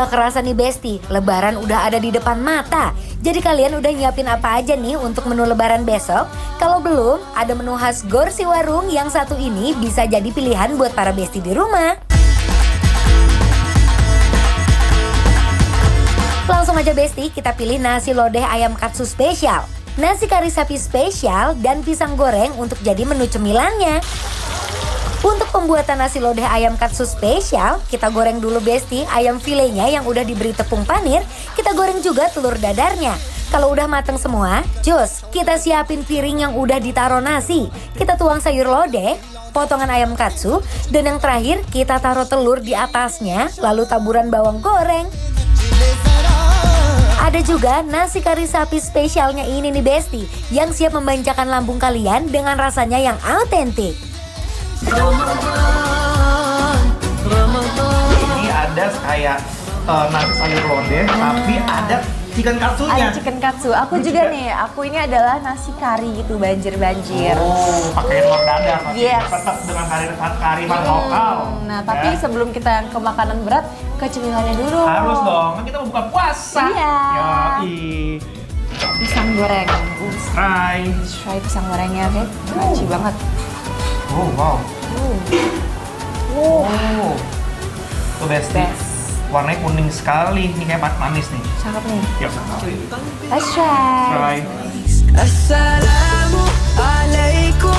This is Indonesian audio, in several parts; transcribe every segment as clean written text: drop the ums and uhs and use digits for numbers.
Gak kerasa nih Besti, lebaran udah ada di depan mata. Jadi kalian udah nyiapin apa aja nih untuk menu lebaran besok? Kalau belum, ada menu khas Gorsi Warung yang satu ini bisa jadi pilihan buat para Besti di rumah. Langsung aja Besti, kita pilih nasi lodeh ayam katsu spesial, nasi kari sapi spesial, dan pisang goreng untuk jadi menu cemilannya. Untuk pembuatan nasi lodeh ayam katsu spesial, kita goreng dulu Besti ayam filenya yang udah diberi tepung panir, kita goreng juga telur dadarnya. Kalau udah mateng semua, jos, kita siapin piring yang udah ditaruh nasi. Kita tuang sayur lodeh, potongan ayam katsu, dan yang terakhir kita taruh telur di atasnya, lalu taburan bawang goreng. Ada juga nasi kari sapi spesialnya ini nih Besti, yang siap memanjakan lambung kalian dengan rasanya yang autentik. Ini ada kayak nasi sayur lodeh, tapi ada chicken katsunya. Ada chicken katsu. Aku juga nih, aku ini adalah nasi kari gitu, banjir-banjir. Oh, pakai telur dadar. Yes. Tetap dengan kearifan lokal. Nah, tapi sebelum kita ke makanan berat, ke cemilannya dulu. Harus dong, kan kita mau buka puasa. Iya. Yoi. Pisang goreng. Try. Try pisang gorengnya, oke? Crunchy banget. Oh, wow. Oh. Tuh Besti. Warnanya kuning sekali. Ini kayak manis nih. Cakep nih. Yuk. Let's try. Try. Assalamualaikum,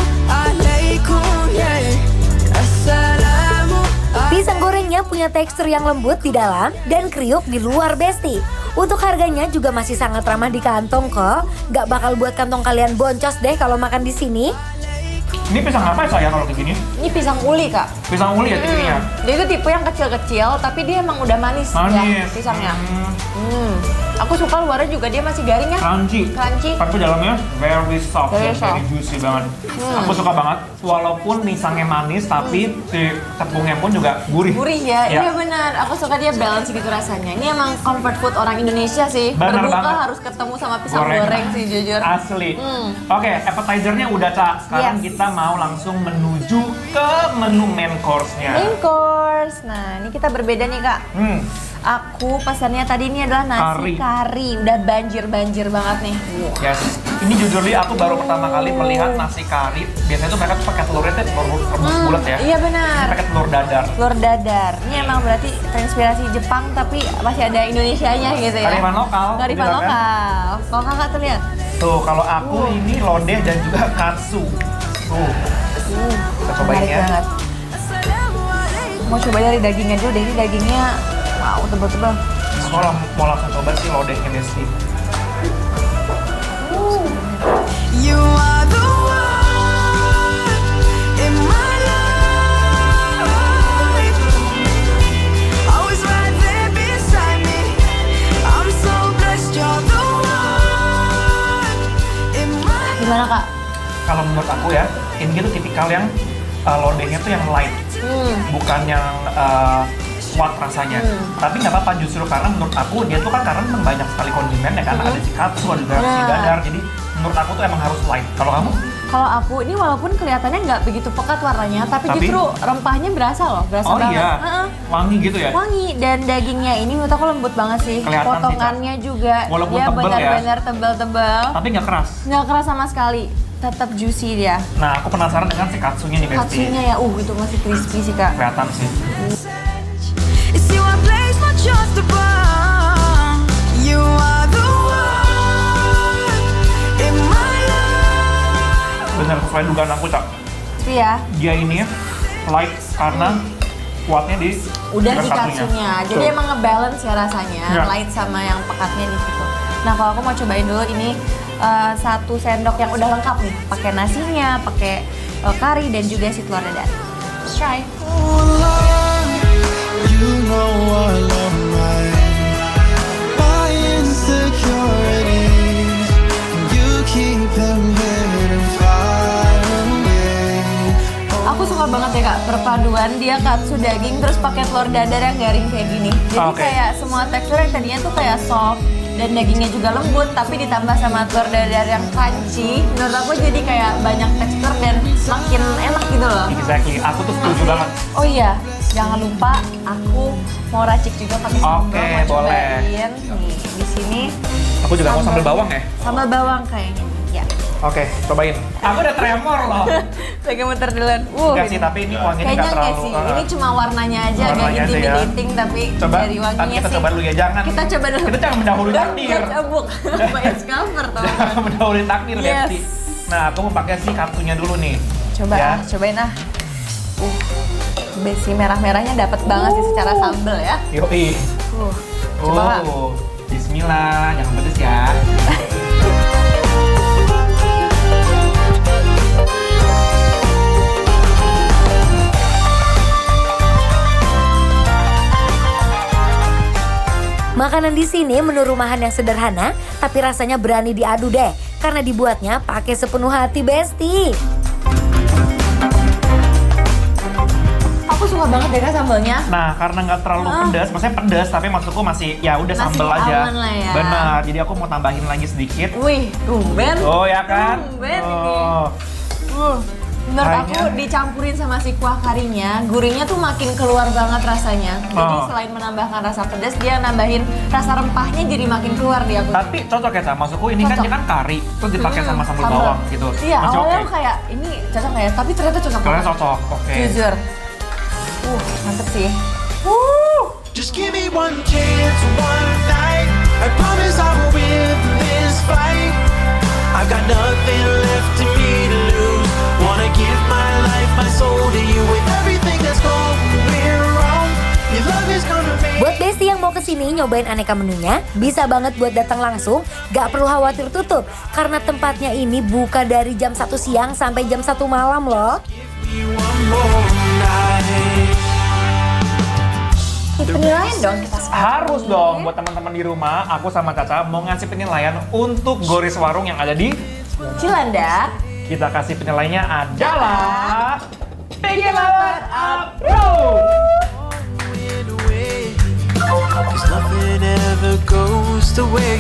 Pisang gorengnya punya tekstur yang lembut di dalam dan kriuk di luar Besti. Untuk harganya juga masih sangat ramah di kantong kok. Gak bakal buat kantong kalian boncos deh kalau makan di sini. Ini pisang apa ya saya kalau kayak gini? Ini pisang uli, Kak. Pisang uli ya tipenya? Dia itu tipe yang kecil-kecil, tapi dia emang udah manis, ya pisangnya. Aku suka luarnya juga dia masih garing ya. Crunchy. Tapi dalamnya very soft, Very very juicy banget. Aku suka banget. Walaupun pisangnya manis, tapi si tepungnya pun juga gurih. Gurih ya, iya benar. Aku suka dia balance gitu rasanya. Ini emang comfort food orang Indonesia sih. Bener Berbuka banget. harus ketemu sama pisang goreng sih jujur. Asli. Oke, appetizer-nya udah Cak. Sekarang kita mau langsung menuju ke menu main course-nya. Main course. Nah, ini kita berbeda nih Kak. Aku pesannya tadi ini adalah nasi kari. Udah banjir-banjir banget nih. Yes. Ini jujur li aku baru pertama kali melihat nasi kari. Biasanya tuh mereka tuh pakai telurnya tuh telur rebus bulat ya. Iya benar. Ini pakai telur dadar. Telur dadar. Ini emang berarti terinspirasi Jepang tapi masih ada Indonesianya gitu ya. Kearifan lokal. Kearifan gitu kan. lokal. Kalau kakak tuh lihat. Tuh, kalau aku ini lodeh dan juga katsu. Tuh. Kita cobain Menarik ya. banget. Mau coba dari dagingnya dulu deh. Ini dagingnya wow tebel-tebel. Kalau mau langsung coba sih lodehnya Besti. You are the one in my life. Always right there beside me. I'm so blessed you're the one in my life. Gimana Kak? Kalau menurut aku ya, ini tuh tipikal yang lodehnya tuh yang light, bukan yang kuat rasanya. Tapi nggak apa-apa justru karena menurut aku dia tuh kan karena memang banyak sekali kondimen ya kan, ada si katsu, ada juga si dadar. Jadi menurut aku tuh emang harus light. Kalau kamu? Kalau aku ini walaupun kelihatannya nggak begitu pekat warnanya, tapi justru rempahnya berasa loh, berasa banget. Iya, wangi gitu ya? Wangi dan dagingnya ini menurut aku lembut banget sih. Kelihatan sih, potongannya juga walaupun dia tebel ya. benar-benar tebel-tebel. Tapi nggak keras. Nggak keras sama sekali, tetap juicy dia. Nah, aku penasaran dengan si katsunya nih Besti. Katsunya ya, itu masih crispy sih Kak. Kelihatan sih. It's you I place my trust upon. You are the one in my life. Bener sesuai dugaan aku Cak. Crispy ya. Dia ini light karena kuatnya di Udah di katsunya. katsunya, jadi Tuh. emang ngebalance ya rasanya, Ya. light sama yang pekatnya di situ. Nah kalau aku mau cobain dulu ini 1 sendok yang udah lengkap nih, pakai nasinya, pakai kari dan juga si telur dadar. Let's try. You know I love my insecurities. You keep them hidden far away. Aku suka banget ya Kak, perpaduan dia katsu daging terus pakai telur dadar yang garing kayak gini. Jadi kayak semua tekstur yang tadinya tuh kayak soft dan dagingnya juga lembut, tapi ditambah sama telur dadar yang crunchy. Menurut aku jadi kayak banyak tekstur dan makin enak gitu loh. Exactly, aku tuh setuju banget. Oh iya, Jangan lupa aku mau racik juga pakai sambal. Oke, mau boleh. cobain. Nih, di sini Aku juga mau sambal bawang ya. sambal bawang kayaknya. Ya. Oke, cobain. Aku udah tremor loh. Lagi muter duluan. Enggak sih, tapi ini wanginya Kayaknya nggak enggak terlalu. sih. Ini cuma warnanya aja Warnanya agak aja ya. intimidating tapi Coba, dari wanginya tapi kita sih. coba dulu ya, jangan. Kita coba dulu. Kita jangan mendahului takdir. Bias cover tuh. Jangan mendahului takdir, Yes. Besti. Nah, aku mau pakai si kartunya dulu nih. Coba, Ya. cobain ah. Besi merah-merahnya dapat banget sih secara sambel ya. Yoi. Coba, Kak. Bismillah, jangan pedes ya. Makanan di sini menu rumahan yang sederhana, tapi rasanya berani diadu deh, karena dibuatnya pakai sepenuh hati, Besti. Aku suka banget deh Kak sambalnya. Nah, karena nggak terlalu pedas, maksudnya pedas, tapi maksudku masih ya udah Masih sambel aja. aman lah ya. Benar, jadi aku mau tambahin lagi sedikit. Wih, tumben. Oh ya kan? Tumben Oh. Menurut aku Kayaknya- dicampurin sama si kuah karinya, gurihnya tuh makin keluar banget rasanya. Jadi Oh. selain menambahkan rasa pedas, dia nambahin rasa rempahnya jadi makin keluar di aku. Tapi cocok ya, Ca? Maksudku ini kan Cocok. dia kan kari, terus dipakai sama sambal bawang gitu. Iya, Masih awalnya oke. aku kayak ini cocok nggak ya? Tapi ternyata cocok Karena banget. cocok, oke. Jujur. Mantep sih. Just give me one chance, one night. I promise I will win this fight. I got nothing left in me to lose. Wanna give my life, my soul to you with everything that's going wrong. Your love is gonna make. Buat Besti yang mau kesini nyobain aneka menunya, bisa banget buat datang langsung, gak perlu khawatir tutup. Karena tempatnya ini buka dari jam 1 siang sampai jam 1 malam loh. You one more night. Penilaian dong kita sekarang. Harus dong buat teman-teman di rumah, aku sama Caca mau ngasih penilaian untuk Goris Warung yang ada di Cilandak. kita kasih penilaiannya adalah 3 approve. Cause nothing ever goes the way